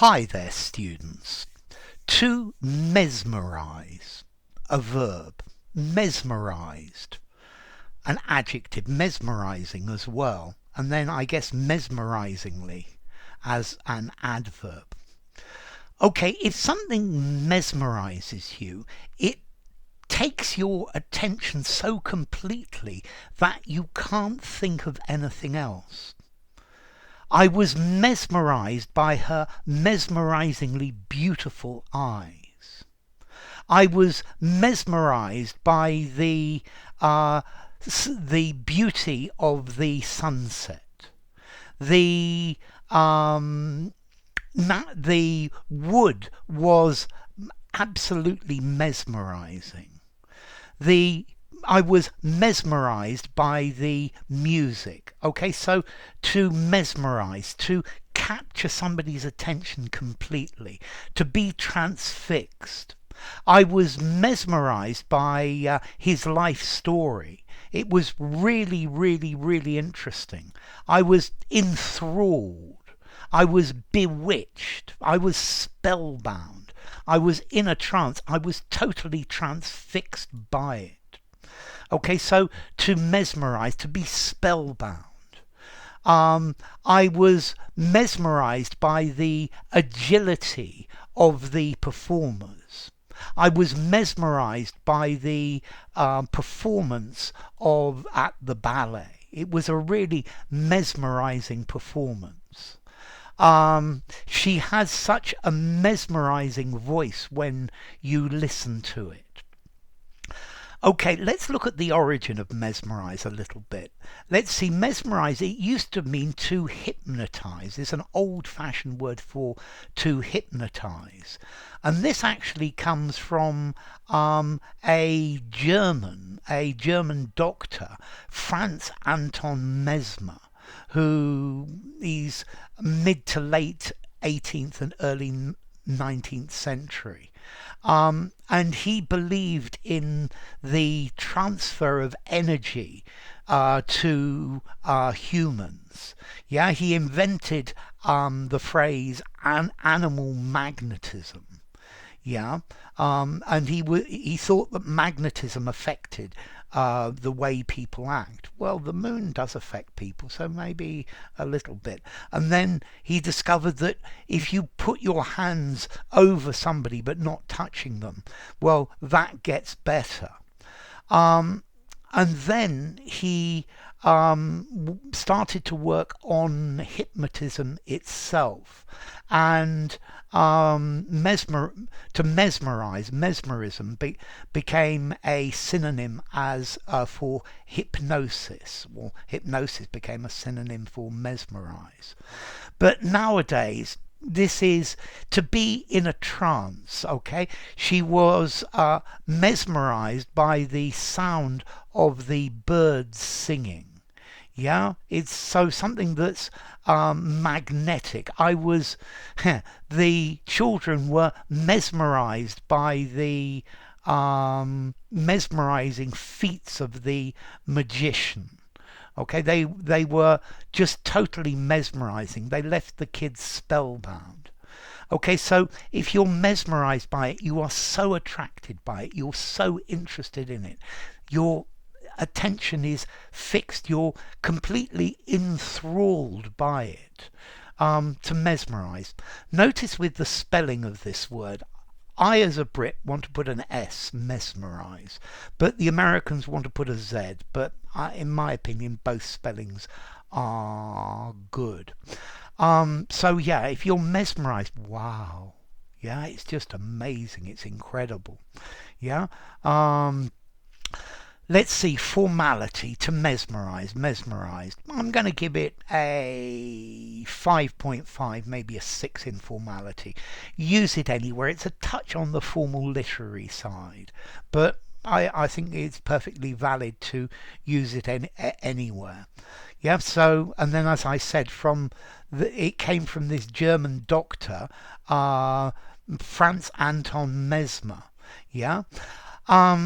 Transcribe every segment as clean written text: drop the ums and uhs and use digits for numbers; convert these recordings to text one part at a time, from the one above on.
Hi there, students. To mesmerize, a verb. Mesmerized, an adjective. Mesmerizing as well. And then I guess mesmerizingly as an adverb. Okay, if something mesmerizes you, it takes your attention so completely that you can't think of anything else. I was mesmerized by her mesmerizingly beautiful eyes. I was mesmerized by the beauty of the sunset. The the wood was absolutely mesmerizing. I was mesmerized by the music. Okay, so to mesmerize, to capture somebody's attention completely, to be transfixed. I was mesmerized by his life story. It was really, really, really interesting. I was enthralled. I was bewitched. I was spellbound. I was in a trance. I was totally transfixed by it. Okay, so to mesmerize, to be spellbound. I was mesmerized by the agility of the performers. I was mesmerized by the performance at the ballet. It was a really mesmerizing performance. She has such a mesmerizing voice when you listen to it. Okay, let's look at the origin of mesmerize a little bit. Let's see, mesmerize, it used to mean to hypnotize. It's an old-fashioned word for to hypnotize. And this actually comes from a German doctor, Franz Anton Mesmer, who is mid to late 18th and early 19th century. And he believed in the transfer of energy to humans. Yeah, he invented the phrase animal magnetism. Yeah, and he thought that magnetism affected the way people act. Well, the moon does affect people, so maybe a little bit. And then he discovered that if you put your hands over somebody but not touching them, well, that gets better. And then he started to work on hypnotism itself, and mesmerism became a synonym as for hypnosis. Well, hypnosis became a synonym for mesmerize. But nowadays, this is to be in a trance. Okay, she was mesmerized by the sound of the birds singing. Yeah, it's so something that's magnetic. The children were mesmerized by the mesmerizing feats of the magician. Okay, they were just totally mesmerizing. They left the kids spellbound. Okay, so if you're mesmerized by it, you are so attracted by it, you're so interested in it, your attention is fixed, you're completely enthralled by it. To mesmerize. Notice with the spelling of this word, I as a Brit want to put an S, mesmerize, but the Americans want to put a Z, but in my opinion both spellings are good. So yeah, if you're mesmerized, wow, yeah, it's just amazing, it's incredible. Yeah. Let's see, formality, to mesmerize, mesmerized. I'm going to give it a 5.5, maybe a 6 in formality. Use it anywhere. It's a touch on the formal literary side, but I think it's perfectly valid to use it anywhere. Yeah, so, and then as I said, it came from this German doctor, Franz Anton Mesmer. Yeah.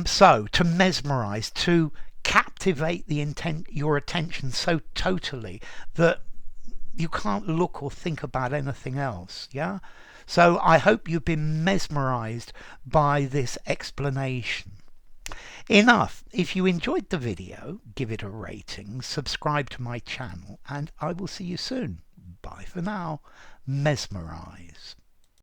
So to mesmerize, to captivate your attention so totally that you can't look or think about anything else. Yeah. So I hope you've been mesmerized by this explanation. Enough. If you enjoyed the video, give it a rating, subscribe to my channel, and I will see you soon. Bye for now. Mesmerize.